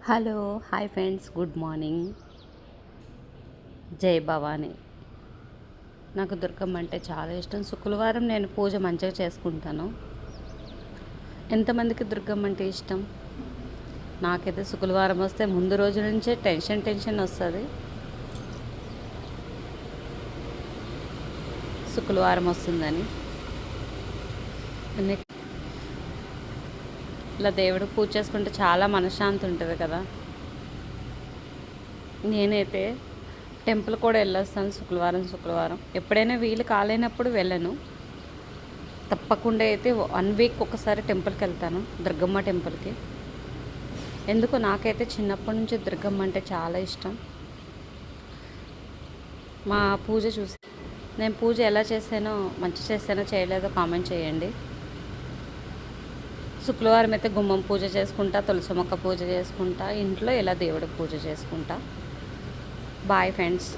Hello hi friends, good morning. జై భవానీ. నాకు దుర్గమ్మ అంటే చాలా ఇష్టం. శుక్రవారం నేను పూజ మంచిగా చేసుకుంటాను. ఎంతమందికి దుర్గమ్మ అంటే ఇష్టం? నాకైతే శుక్రవారం వస్తే ముందు రోజు నుంచే టెన్షన్ వస్తుంది. శుక్రవారం వస్తుందని ఇలా దేవుడు పూజ చేసుకుంటే చాలా మనశ్శాంతి ఉంటుంది కదా. నేనైతే టెంపుల్ కూడా వెళ్ళొస్తాను శుక్రవారం. ఎప్పుడైనా వీలు కాలేనప్పుడు వెళ్ళను. తప్పకుండా అయితే 1 వీక్ ఒకసారి టెంపుల్కి వెళ్తాను, దుర్గమ్మ టెంపుల్కి. ఎందుకు నాకైతే చిన్నప్పటి నుంచి దుర్గమ్మ అంటే చాలా ఇష్టం. మా పూజ చూసి నేను పూజ ఎలా చేశానో, మంచి చేశానో చేయలేదో కామెంట్ చేయండి. శుక్రవారం అయితే గుమ్మం పూజ చేసుకుంటా, తులసి మొక్క పూజ చేసుకుంటా, ఇంట్లో ఇలా దేవుడి పూజ చేసుకుంటా. Bye friends.